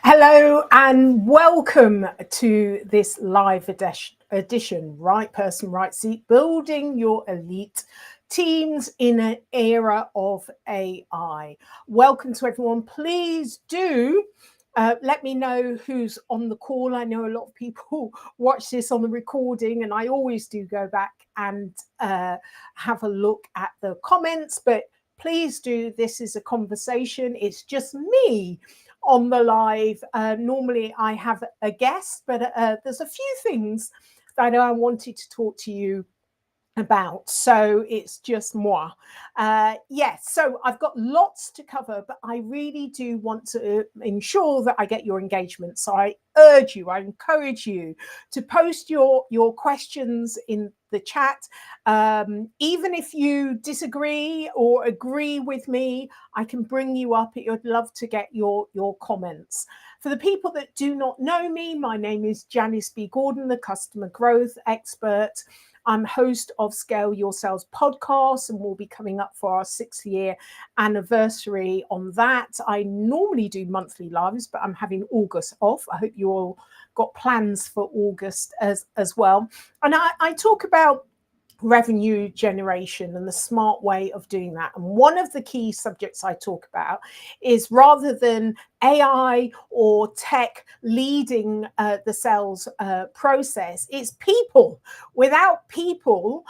Hello and welcome to this live edition, Right Person, Right Seat, building your elite teams in an era of AI. Welcome to everyone. Please do let me know who's on the call. I know a lot of people watch this on the recording, and I always do go back and have a look at the comments, but please do. This is a conversation. It's just me on the live. Normally I have a guest, but there's a few things that I wanted to talk to you about, so it's just moi. Yes, so I've got lots to cover, but I really do want to ensure that I get your engagement. So I encourage you to post your questions in the chat. Even if you disagree or agree with me, I can bring you up. I'd love to get your comments. For the people that do not know me, my name is Janice B Gordon, the customer growth expert. I'm host of Scale Your Sales podcast, and we'll be coming up for our 6th year anniversary on that. I normally do monthly lives, but I'm having August off. I hope you all got plans for August as well. And I talk about revenue generation and the smart way of doing that. And one of the key subjects I talk about is, rather than AI or tech leading the sales process, it's people. Without people,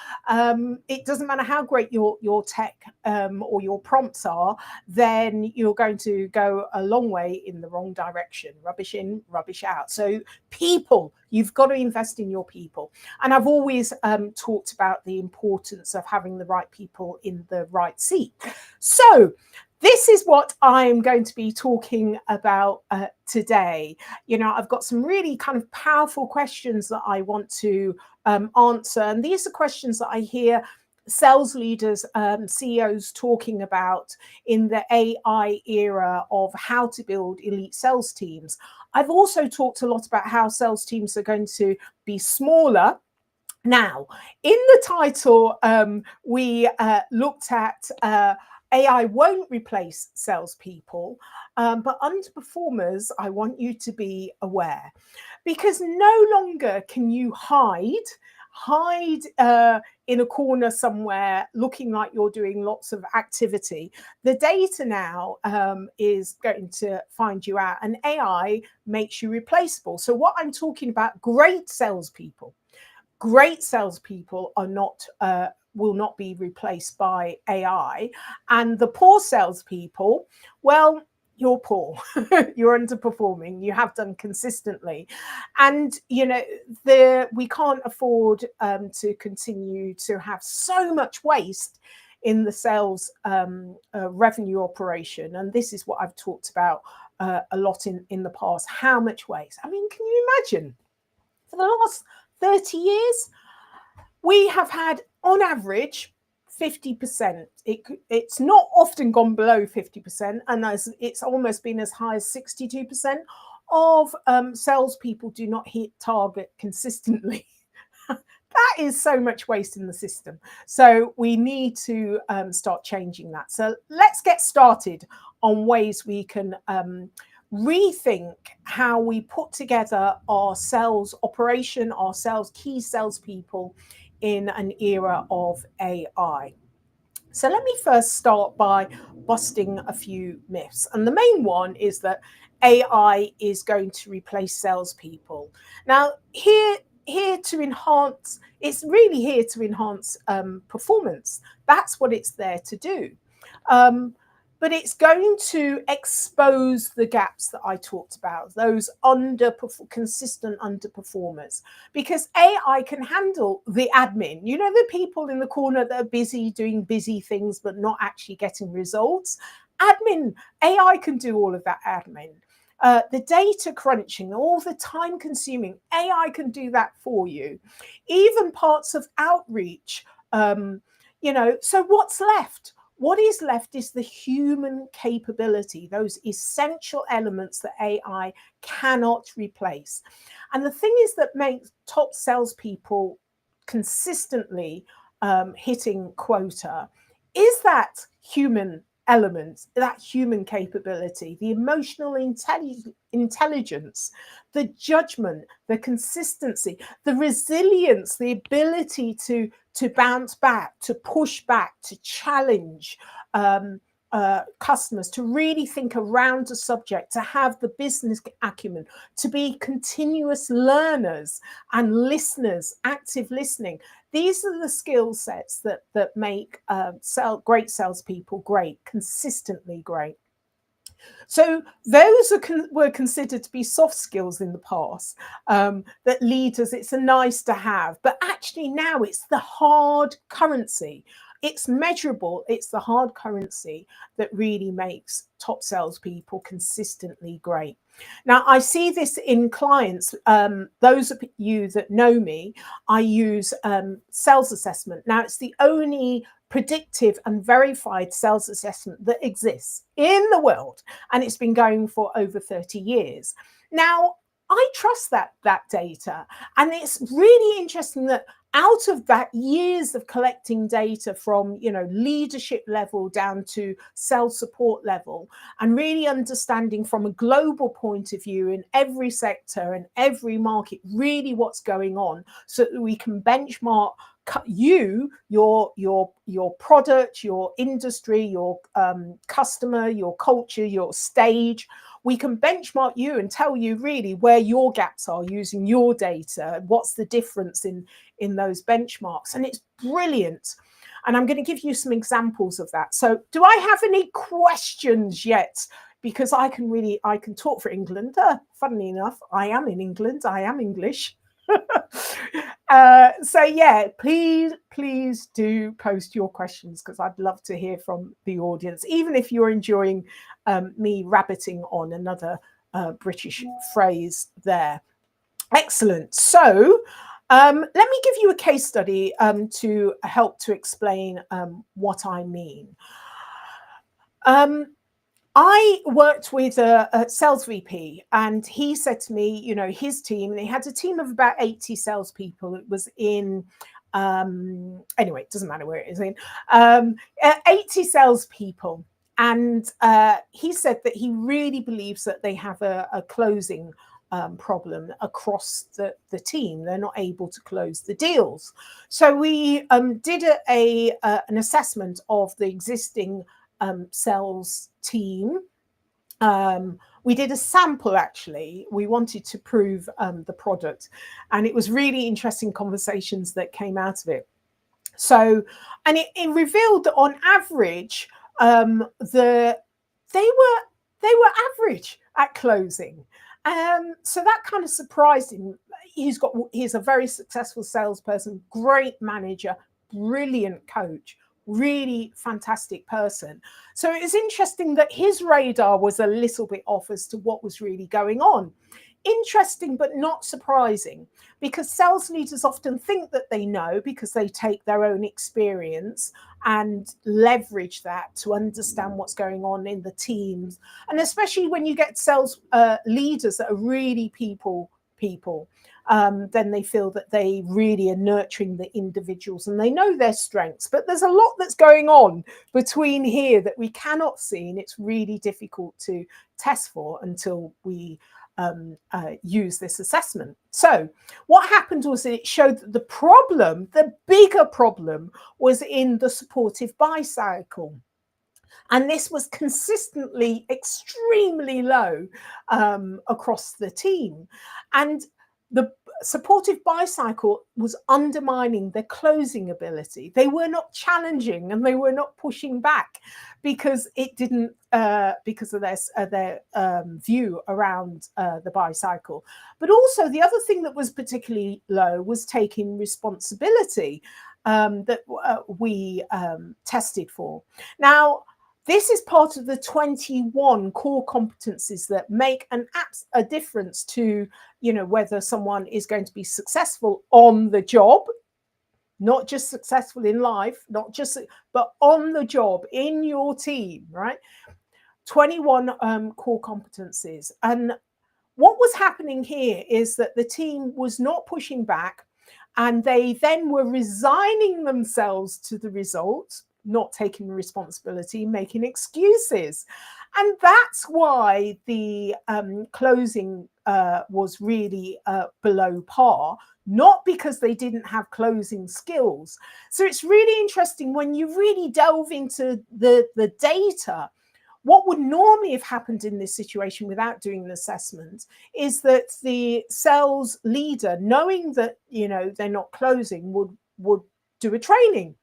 it doesn't matter how great your tech or your prompts are, then you're going to go a long way in the wrong direction. Rubbish in, rubbish out. So people, you've got to invest in your people. And I've always talked about the importance of having the right people in the right seat. So this is what I'm going to be talking about today. You know, I've got some really kind of powerful questions that I want to answer. And these are questions that I hear sales leaders, CEOs talking about in the AI era of how to build elite sales teams. I've also talked a lot about how sales teams are going to be smaller. Now, in the title, we looked at AI won't replace salespeople, but underperformers, I want you to be aware, because no longer can you hide in a corner somewhere looking like you're doing lots of activity. The data now is going to find you out, and AI makes you replaceable. So what I'm talking about, great salespeople are not will not be replaced by AI. And the poor salespeople, well, you're poor, you're underperforming, you have done consistently. And, you know, we can't afford to continue to have so much waste in the sales revenue operation. And this is what I've talked about a lot in the past. How much waste? I mean, can you imagine? For the last 30 years, we have had, on average, 50%. It's not often gone below 50%, and it's almost been as high as 62% of salespeople do not hit target consistently. That is so much waste in the system. So we need to start changing that. So let's get started on ways we can rethink how we put together our sales operation, our key salespeople in an era of AI. So let me first start by busting a few myths. And the main one is that AI is going to replace salespeople. Now, it's really here to enhance performance. That's what it's there to do. But it's going to expose the gaps that I talked about, those consistent underperformers, because AI can handle the admin. You know, the people in the corner that are busy doing busy things but not actually getting results. AI can do all of that admin. The data crunching, all the time consuming, AI can do that for you. Even parts of outreach, so what's left? What is left is the human capability, those essential elements that AI cannot replace. And the thing is that makes top salespeople consistently hitting quota is that human elements, that human capability, the emotional intelligence, the judgment, the consistency, the resilience, the ability to bounce back, to push back, to challenge customers, to really think around a subject, to have the business acumen, to be continuous learners and listeners, active listening. These are the skill sets that make great salespeople great, consistently great. So those were considered to be soft skills in the past, that leaders, it's a nice to have, but actually now it's the hard currency. It's measurable. It's the hard currency that really makes top salespeople consistently great. Now, I see this in clients. Those of you that know me, I use sales assessment. Now, it's the only predictive and verified sales assessment that exists in the world, and it's been going for over 30 years. Now, I trust that data, and it's really interesting that out of that years of collecting data from, you know, leadership level down to sales support level, and really understanding from a global point of view in every sector and every market really what's going on, so that we can benchmark you, your product, your industry, your customer, your culture, your stage. We can benchmark you and tell you really where your gaps are using your data, what's the difference in those benchmarks. And it's brilliant. And I'm going to give you some examples of that. So do I have any questions yet? Because I can talk for England. Funnily enough, I am in England. I am English. So yeah, please do post your questions, because I'd love to hear from the audience, even if you're enjoying me rabbiting on another British phrase there. Excellent. So let me give you a case study to help to explain what I mean. I worked with a sales VP, and he said to me, you know, his team, and he had a team of about 80 salespeople. It was in, anyway, it doesn't matter where it is in, 80 salespeople. And he said that he really believes that they have a closing problem across the team. They're not able to close the deals. So we did an assessment of the existing sales team. We did a sample, actually. We wanted to prove the product, and it was really interesting conversations that came out of it. So, and it revealed that on average, they were average at closing. So that kind of surprised him. He's a very successful salesperson, great manager, brilliant coach, really fantastic person. So it was interesting that his radar was a little bit off as to what was really going on. Interesting, but not surprising, because sales leaders often think that they know, because they take their own experience and leverage that to understand what's going on in the teams. And especially when you get sales leaders that are really people, then they feel that they really are nurturing the individuals and they know their strengths. But there's a lot that's going on between here that we cannot see, and it's really difficult to test for until we use this assessment. So what happened was that it showed that the problem, the bigger problem, was in the supportive buy cycle. And this was consistently extremely low across the team. And the supportive buy cycle was undermining their closing ability. They were not challenging and they were not pushing back, because it didn't, because of their view around the buy cycle. But also the other thing that was particularly low was taking responsibility that we tested for. Now, this is part of the 21 core competencies that make a difference to, you know, whether someone is going to be successful on the job, not just successful in life, but on the job in your team, right? 21 core competencies. And what was happening here is that the team was not pushing back, and they then were resigning themselves to the results. not taking responsibility, making excuses. And that's why the closing was really below par, not because they didn't have closing skills. So it's really interesting when you really delve into the data. What would normally have happened in this situation without doing an assessment is that the sales leader, knowing that, you know, they're not closing, would do a training.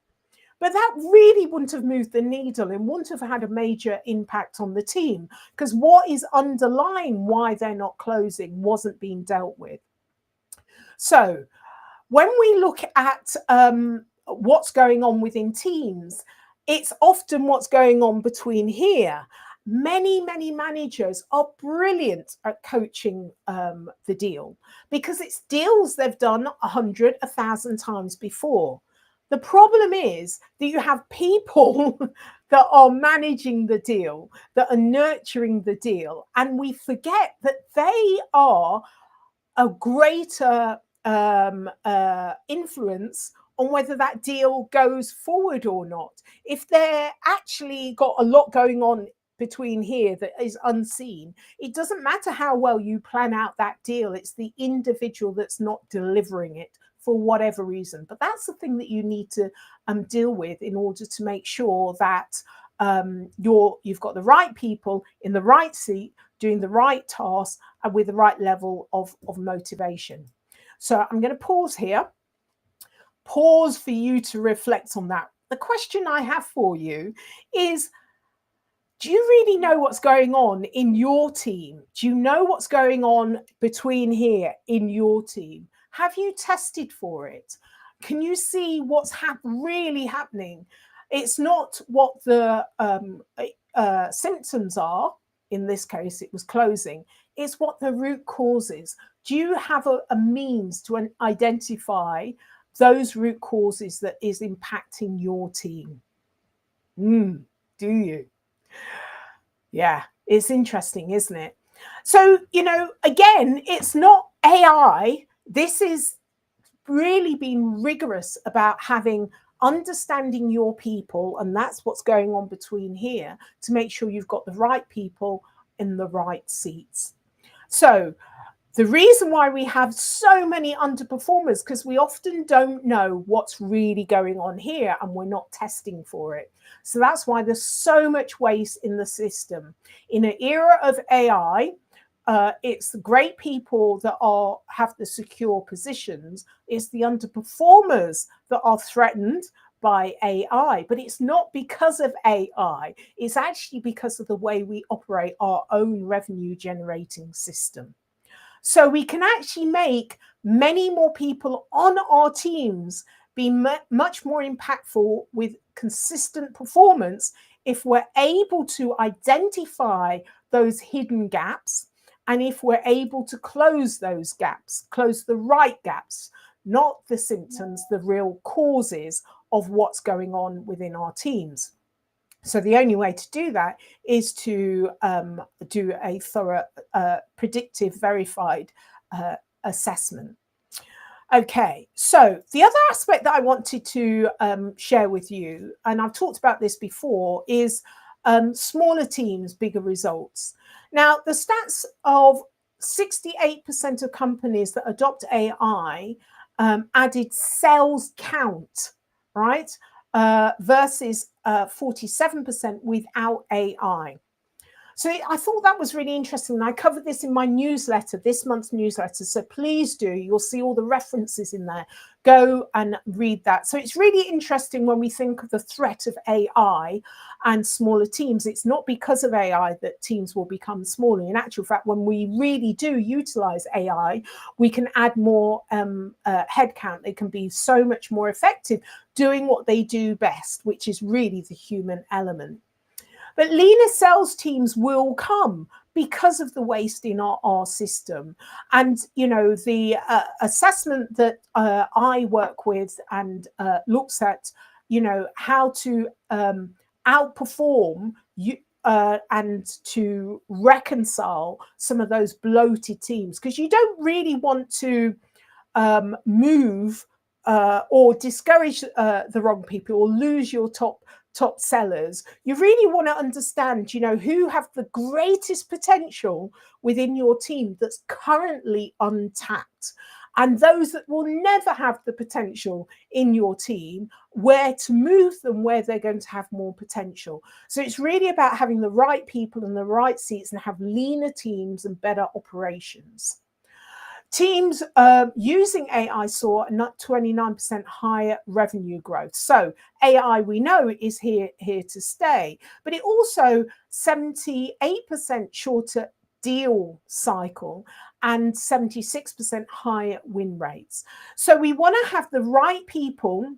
But that really wouldn't have moved the needle and wouldn't have had a major impact on the team, because what is underlying why they're not closing wasn't being dealt with. So when we look at what's going on within teams, it's often what's going on between here. Many managers are brilliant at coaching the deal, because it's deals they've done 100, 1,000 times before. The problem is that you have people that are managing the deal, that are nurturing the deal, and we forget that they are a greater influence on whether that deal goes forward or not. If they're actually got a lot going on between here that is unseen, it doesn't matter how well you plan out that deal. It's the individual that's not delivering it for whatever reason. But that's the thing that you need to deal with in order to make sure that you've got the right people in the right seat doing the right task and with the right level of motivation. So I'm going to pause here, pause for you to reflect on that. The question I have for you is, do you really know what's going on in your team? Do you know what's going on between here in your team? Have you tested for it? Can you see what's really happening? It's not what the symptoms are. In this case, it was closing. It's what the root cause is. Do you have a means to identify those root causes that is impacting your team? Do you? Yeah, it's interesting, isn't it? So, you know, again, it's not AI. This is really being rigorous about understanding your people, and that's what's going on between here, to make sure you've got the right people in the right seats. So the reason why we have so many underperformers, because we often don't know what's really going on here and we're not testing for it. So that's why there's so much waste in the system. In an era of AI, it's the great people that have the secure positions. It's the underperformers that are threatened by AI, but it's not because of AI. It's actually because of the way we operate our own revenue generating system. So we can actually make many more people on our teams be much more impactful with consistent performance if we're able to identify those hidden gaps, and if we're able to close those gaps, close the right gaps, not the symptoms, the real causes of what's going on within our teams. So the only way to do that is to do a thorough, predictive, verified assessment. Okay, so the other aspect that I wanted to share with you, and I've talked about this before, is smaller teams, bigger results. Now, the stats of 68% of companies that adopt AI added sales count, right? Versus 47% without AI. So I thought that was really interesting. And I covered this in my newsletter, this month's newsletter. So please do. You'll see all the references in there. Go and read that. So it's really interesting when we think of the threat of AI and smaller teams. It's not because of AI that teams will become smaller. In actual fact, when we really do utilize AI, we can add more headcount. They can be so much more effective doing what they do best, which is really the human element. But leaner sales teams will come because of the waste in our system. And, you know, the assessment that I work with and looks at, you know, how to outperform you and to reconcile some of those bloated teams, because you don't really want to move or discourage the wrong people or lose your top top sellers, you really want to understand, who have the greatest potential within your team that's currently untapped, and those that will never have the potential in your team, where to move them, where they're going to have more potential. So it's really about having the right people in the right seats and have leaner teams and better operations. Teams using AI saw a 29% higher revenue growth. So AI, we know, is here to stay, but it also 78% shorter deal cycle and 76% higher win rates. So we want to have the right people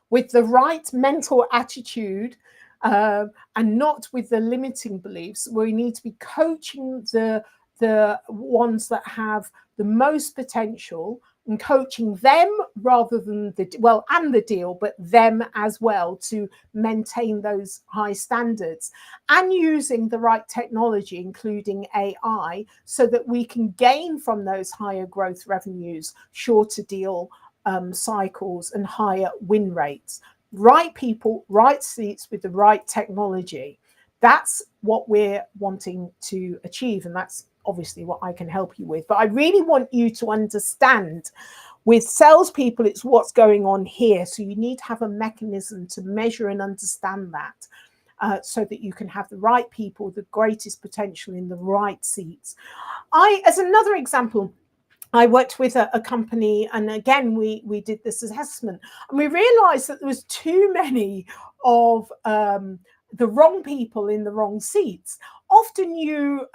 with the right mental attitude, and not with the limiting beliefs. We need to be coaching the ones that have the most potential and coaching them rather than and the deal, but them as well, to maintain those high standards, and using the right technology, including AI, so that we can gain from those higher growth revenues, shorter deal cycles, and higher win rates. Right people, right seats with the right technology. That's what we're wanting to achieve, and that's obviously what I can help you with. But I really want you to understand, with salespeople, it's what's going on here. So you need to have a mechanism to measure and understand that, so that you can have the right people, the greatest potential in the right seats. As another example, I worked with a company, and again, we did this assessment, and we realized that there was too many of the wrong people in the wrong seats. Often you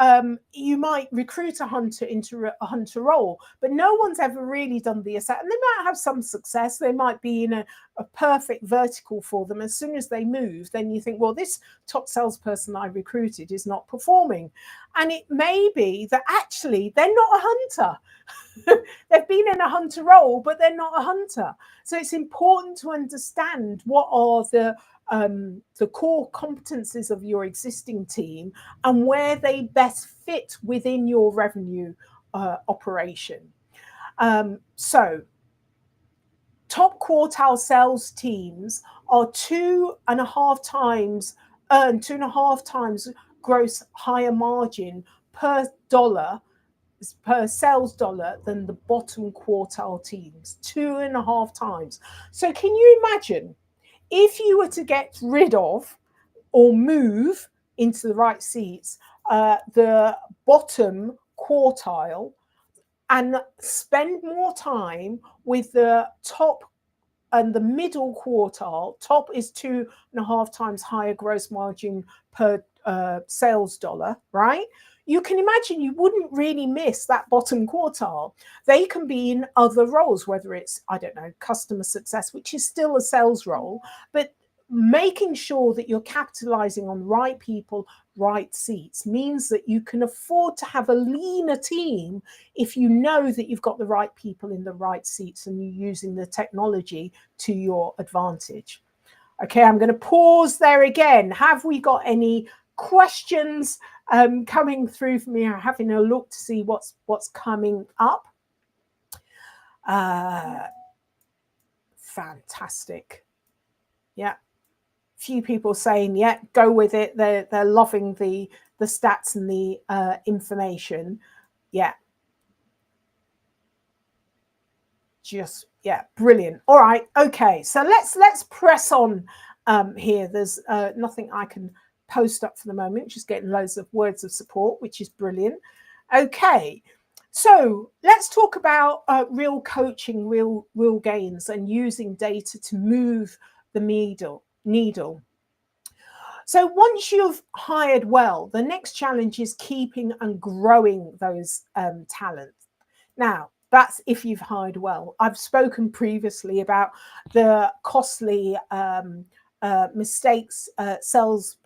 might recruit a hunter into a hunter role, but no one's ever really done the assessment. And they might have some success. They might be in a perfect vertical for them. As soon as they move, then you think, well, this top salesperson I recruited is not performing. And it may be that actually they're not a hunter. They've been in a hunter role, but they're not a hunter. So it's important to understand what are the core competencies of your existing team and where they best fit within your revenue operation. So top quartile sales teams are 2.5 times earn 2.5 times gross higher margin per sales dollar than the bottom quartile teams, 2.5 times. So can you imagine if you were to get rid of or move into the right seats the bottom quartile and spend more time with the top and the middle quartile? Top is 2.5 times higher gross margin per sales dollar, right? You can imagine you wouldn't really miss that bottom quartile. They can be in other roles, whether it's, I don't know, customer success, which is still a sales role, but making sure that you're capitalizing on right people, right seats means that you can afford to have a leaner team if you know that you've got the right people in the right seats and you're using the technology to your advantage. Okay, I'm going to pause there again. Have we got any questions coming through for me? I'm having a look to see what's coming up. Fantastic. Yeah. Few people saying, yeah, go with it. They're loving the stats and the information. Yeah. Just, yeah, brilliant. All right. Okay. So let's press on here. There's nothing I can post up for the moment, just getting loads of words of support, which is brilliant. Okay. So let's talk about real coaching, real gains, and using data to move the needle. So once you've hired well, the next challenge is keeping and growing those talents. Now, that's if you've hired well. I've spoken previously about the costly mistakes sales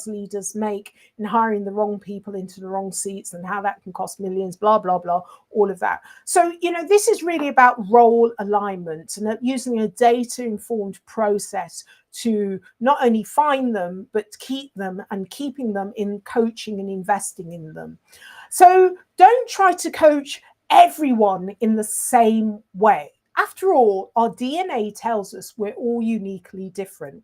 leaders make in hiring the wrong people into the wrong seats, and how that can cost millions, blah, blah, blah, all of that. So, this is really about role alignment and using a data-informed process to not only find them, but keep them, and keeping them in coaching and investing in them. So don't try to coach everyone in the same way. After all, our DNA tells us we're all uniquely different.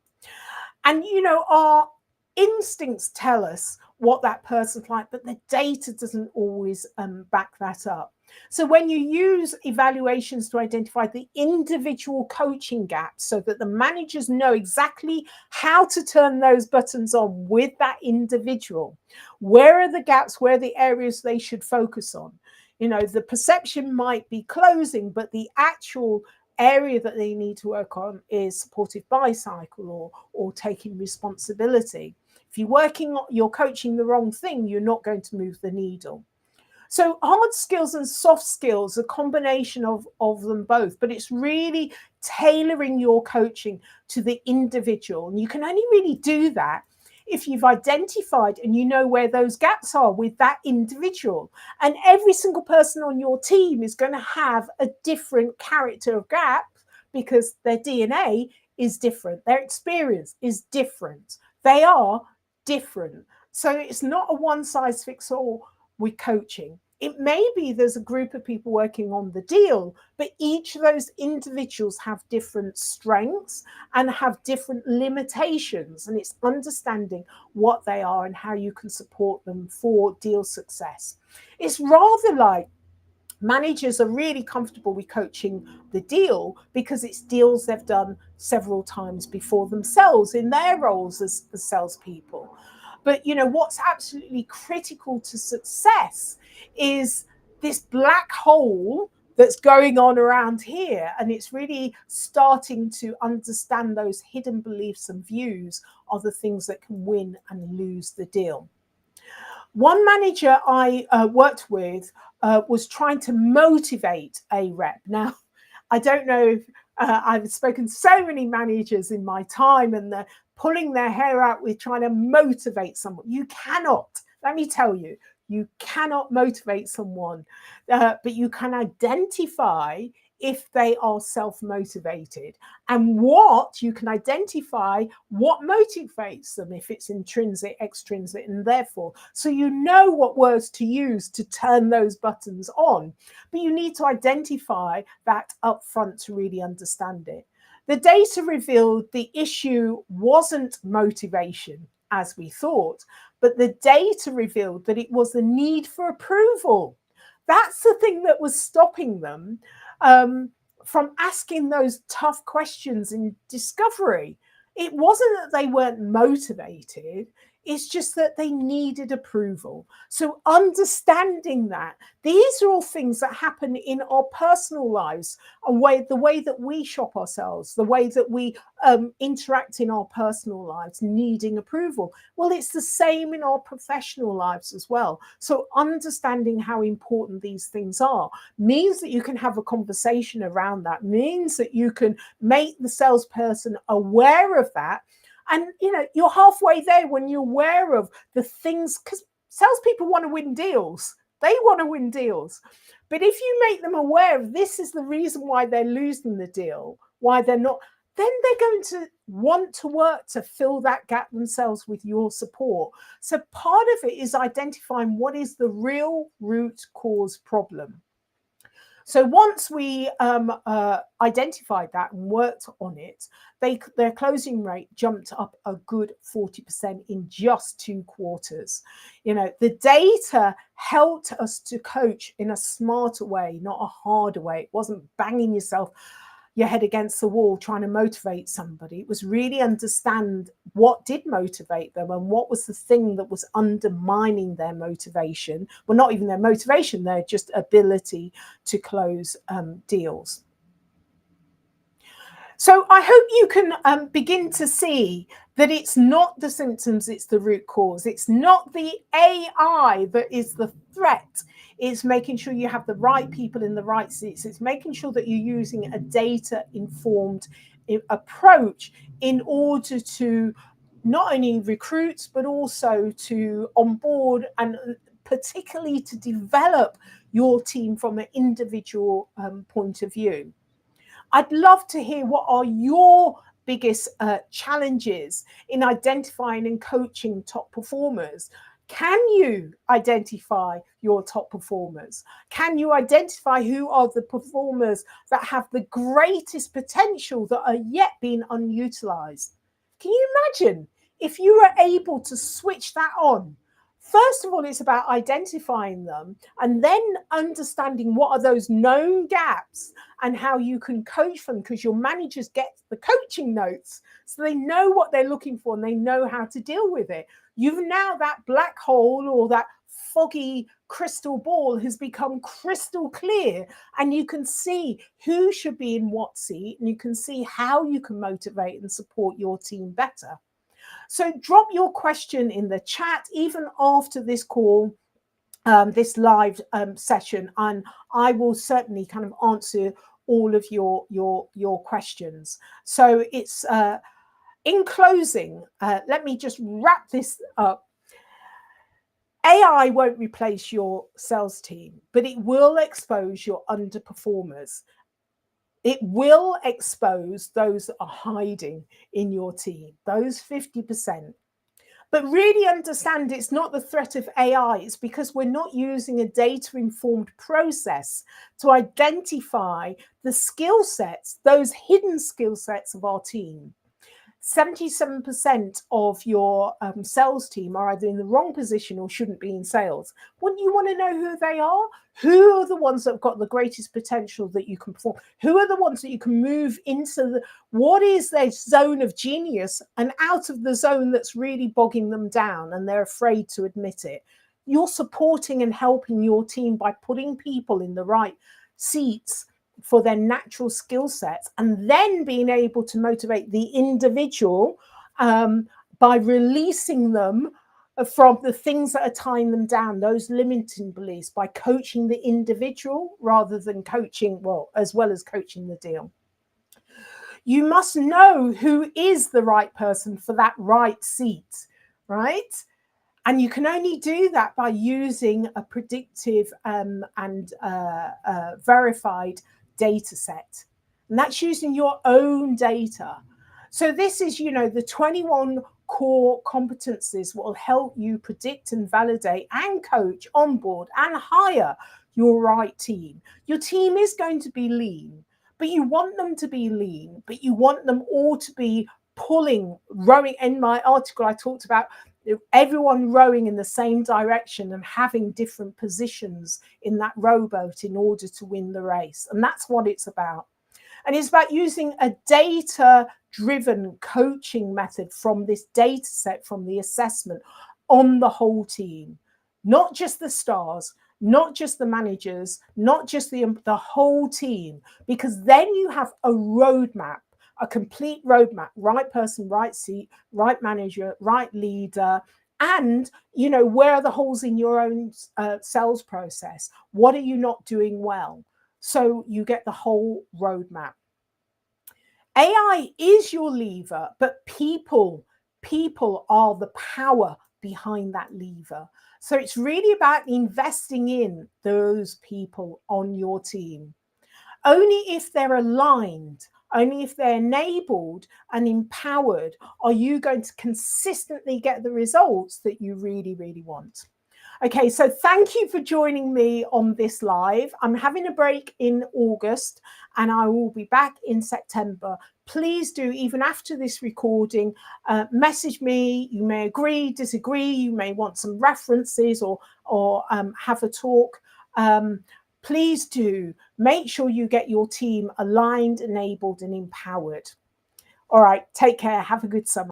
And, our instincts tell us what that person's like, but the data doesn't always back that up. So when you use evaluations to identify the individual coaching gaps so that the managers know exactly how to turn those buttons on with that individual, where are the gaps, where are the areas they should focus on? The perception might be closing, but the actual area that they need to work on is supportive buy cycle or taking responsibility. If you're coaching the wrong thing, you're not going to move the needle. So hard skills and soft skills, a combination of them both, but it's really tailoring your coaching to the individual. And you can only really do that if you've identified and you know where those gaps are with that individual. And every single person on your team is going to have a different character of gap because their DNA is different. Their experience is different. They are different. So it's not a one size fits all with coaching. It may be there's a group of people working on the deal, but each of those individuals have different strengths and have different limitations. And it's understanding what they are and how you can support them for deal success. It's rather like managers are really comfortable with coaching the deal because it's deals they've done several times before themselves in their roles as salespeople. But what's absolutely critical to success is this black hole that's going on around here, and it's really starting to understand those hidden beliefs and views are the things that can win and lose the deal. One manager I worked with was trying to motivate a rep. Now, I don't know if I've spoken to so many managers in my time, and they're pulling their hair out with trying to motivate someone. You cannot, let me tell you, you cannot motivate someone, but you can identify if they are self-motivated, and what you can identify what motivates them, if it's intrinsic, extrinsic, and therefore, so you know what words to use to turn those buttons on, but you need to identify that up front to really understand it. The data revealed the issue wasn't motivation as we thought, but the data revealed that it was the need for approval. That's the thing that was stopping them from asking those tough questions in discovery. It wasn't that they weren't motivated, it's just that they needed approval. So understanding that these are all things that happen in our personal lives, the way that we shop ourselves, the way that we interact in our personal lives, needing approval. Well, it's the same in our professional lives as well. So understanding how important these things are means that you can have a conversation around that, means that you can make the salesperson aware of that. And you're halfway there when you're aware of the things, because salespeople want to win deals. They want to win deals. But if you make them aware of this is the reason why they're losing the deal, why they're not, then they're going to want to work to fill that gap themselves with your support. So part of it is identifying what is the real root cause problem. So once we identified that and worked on it, their closing rate jumped up a good 40% in just 2 quarters. The data helped us to coach in a smarter way, not a harder way. It wasn't banging your head against the wall trying to motivate somebody. It was really understand what did motivate them and what was the thing that was undermining their motivation. Well, not even their motivation, their just ability to close deals. So I hope you can begin to see that it's not the symptoms, it's the root cause. It's not the AI that is the threat. It's making sure you have the right people in the right seats. It's making sure that you're using a data-informed approach in order to not only recruit, but also to onboard and particularly to develop your team from an individual point of view. I'd love to hear what are your biggest challenges in identifying and coaching top performers. Can you identify your top performers? Can you identify who are the performers that have the greatest potential that are yet being unutilized? Can you imagine if you were able to switch that on? First of all, it's about identifying them and then understanding what are those known gaps and how you can coach them, because your managers get the coaching notes so they know what they're looking for and they know how to deal with it. You've now, that black hole or that foggy crystal ball has become crystal clear, and you can see who should be in what seat, and you can see how you can motivate and support your team better. So drop your question in the chat even after this call, this live session, and I will certainly kind of answer all of your questions. So it's in closing, let me just wrap this up. AI won't replace your sales team, but it will expose your underperformers. It will expose those that are hiding in your team, those 50%. But really understand it's not the threat of AI, it's because we're not using a data-informed process to identify the skill sets, those hidden skill sets of our team. 77% of your sales team are either in the wrong position or shouldn't be in sales. Wouldn't you want to know who they are? Who are the ones that have got the greatest potential that you can perform? Who are the ones that you can move into what is their zone of genius and out of the zone that's really bogging them down and they're afraid to admit it? You're supporting and helping your team by putting people in the right seats for their natural skill sets, and then being able to motivate the individual by releasing them from the things that are tying them down, those limiting beliefs, by coaching the individual rather than coaching, well, as well as coaching the deal. You must know who is the right person for that right seat, right? And you can only do that by using a predictive and verified data set. And that's using your own data. So this is, the 21 core competencies will help you predict and validate and coach, onboard and hire your right team. Your team is going to be lean, but you want them to be lean, but you want them all to be rowing. In my article, I talked about everyone rowing in the same direction and having different positions in that rowboat in order to win the race. And that's what it's about. And it's about using a data-driven coaching method from this data set, from the assessment on the whole team, not just the stars, not just the managers, not just the whole team, because then you have a roadmap, a complete roadmap, right person, right seat, right manager, right leader. And, where are the holes in your own sales process? What are you not doing well? So you get the whole roadmap. AI is your lever, but people are the power behind that lever. So it's really about investing in those people on your team. Only if they're aligned, only if they're enabled and empowered, are you going to consistently get the results that you really, really want. Okay, so thank you for joining me on this live. I'm having a break in August and I will be back in September. Please do, even after this recording, message me. You may agree, disagree, you may want some references or have a talk. Please do make sure you get your team aligned, enabled, and empowered. All right, take care. Have a good summer.